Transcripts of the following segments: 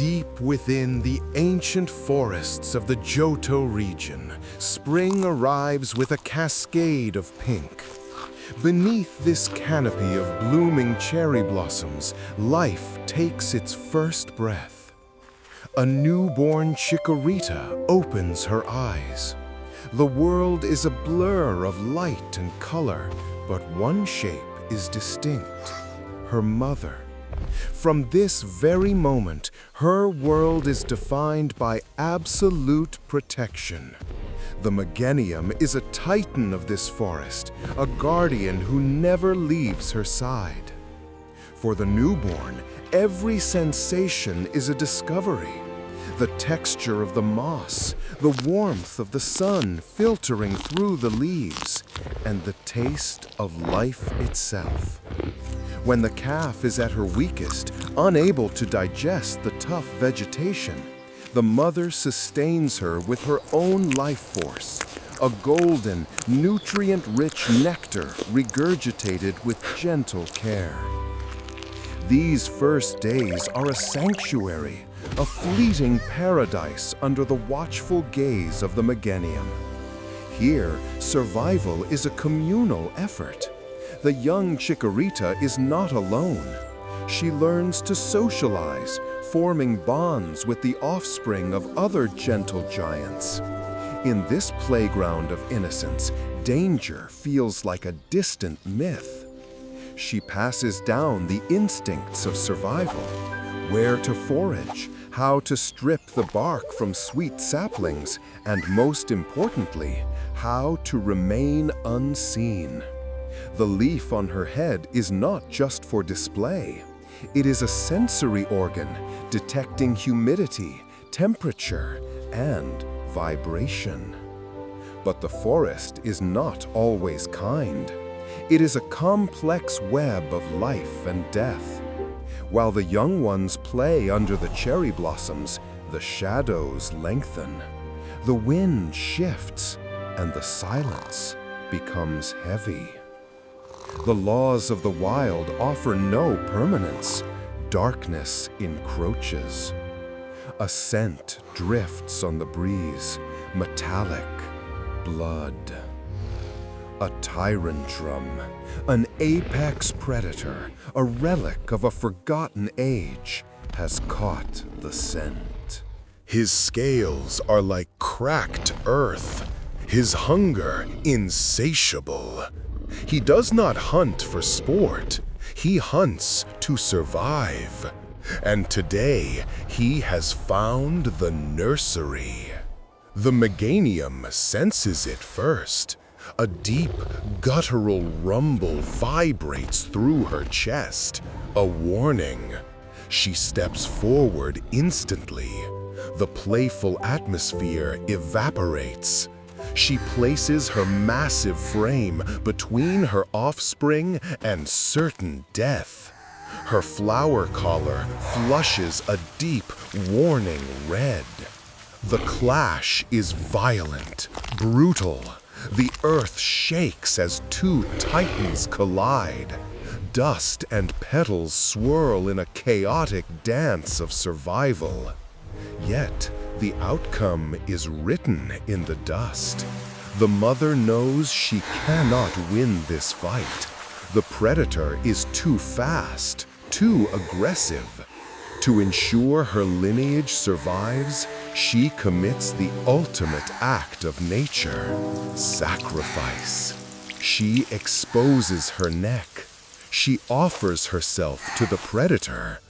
Deep within the ancient forests of the Johto region, spring arrives with a cascade of pink. Beneath this canopy of blooming cherry blossoms, life takes its first breath. A newborn Chikorita opens her eyes. The world is a blur of light and color, but one shape is distinct: her mother. From this very moment, her world is defined by absolute protection. The Meganium is a titan of this forest, a guardian who never leaves her side. For the newborn, every sensation is a discovery. The texture of the moss, the warmth of the sun filtering through the leaves, and the taste of life itself. When the calf is at her weakest, unable to digest the tough vegetation, the mother sustains her with her own life force, a golden, nutrient-rich nectar regurgitated with gentle care. These first days are a sanctuary, a fleeting paradise under the watchful gaze of the Meganium. Here, survival is a communal effort. The young Chikorita is not alone. She learns to socialize, forming bonds with the offspring of other gentle giants. In this playground of innocence, danger feels like a distant myth. She passes down the instincts of survival: where to forage, how to strip the bark from sweet saplings, and most importantly, how to remain unseen. The leaf on her head is not just for display. It is a sensory organ, detecting humidity, temperature, and vibration. But the forest is not always kind. It is a complex web of life and death. While the young ones play under the cherry blossoms, the shadows lengthen. The wind shifts, and the silence becomes heavy. The laws of the wild offer no permanence. Darkness encroaches. A scent drifts on the breeze, metallic, blood. A Tyrantrum, an apex predator, a relic of a forgotten age, has caught the scent. His scales are like cracked earth, his hunger insatiable. He does not hunt for sport, he hunts to survive. And today, he has found the nursery. The Meganium senses it first. A deep, guttural rumble vibrates through her chest, a warning. She steps forward instantly. The playful atmosphere evaporates. She places her massive frame between her offspring and certain death. Her flower collar flushes a deep, warning red. The clash is violent, brutal. The earth shakes as two titans collide. Dust and petals swirl in a chaotic dance of survival. Yet, the outcome is written in the dust. The mother knows she cannot win this fight. The predator is too fast, too aggressive. To ensure her lineage survives, she commits the ultimate act of nature: sacrifice. She exposes her neck. She offers herself to the predator,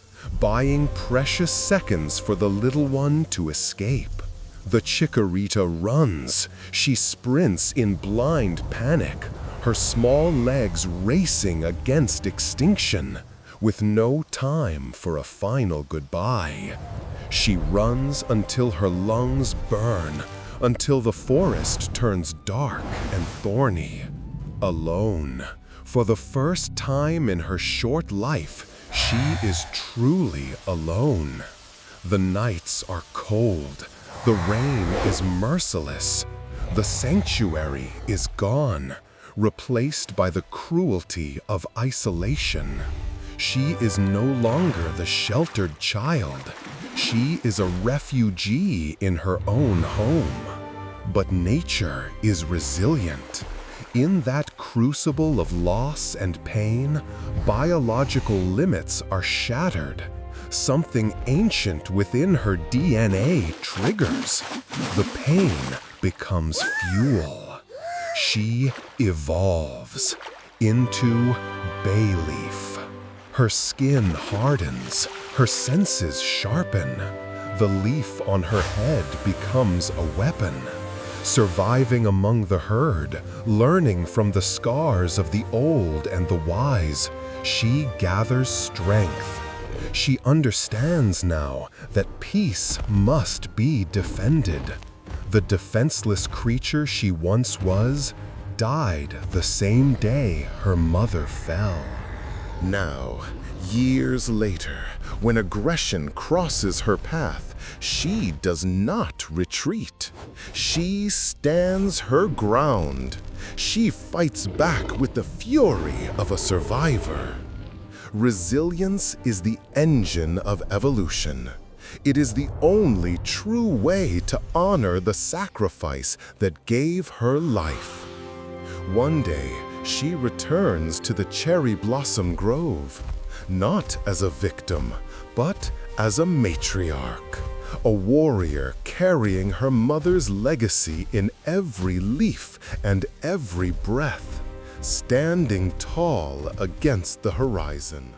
buying precious seconds for the little one to escape. The Chikorita runs. She sprints in blind panic, her small legs racing against extinction, with no time for a final goodbye. She runs until her lungs burn, until the forest turns dark and thorny. Alone, for the first time in her short life, she is truly alone. The nights are cold. The rain is merciless. The sanctuary is gone, replaced by the cruelty of isolation. She is no longer the sheltered child. She is a refugee in her own home. But nature is resilient. In that crucible of loss and pain, biological limits are shattered. Something ancient within her DNA triggers. The pain becomes fuel. She evolves into Bayleef. Her skin hardens, her senses sharpen. The leaf on her head becomes a weapon. Surviving among the herd, learning from the scars of the old and the wise, she gathers strength. She understands now that peace must be defended. The defenseless creature she once was died the same day her mother fell. Now, years later, when aggression crosses her path, she does not retreat. She stands her ground. She fights back with the fury of a survivor. Resilience is the engine of evolution. It is the only true way to honor the sacrifice that gave her life. One day, she returns to the cherry blossom grove, not as a victim, but as a matriarch, a warrior carrying her mother's legacy in every leaf and every breath, standing tall against the horizon.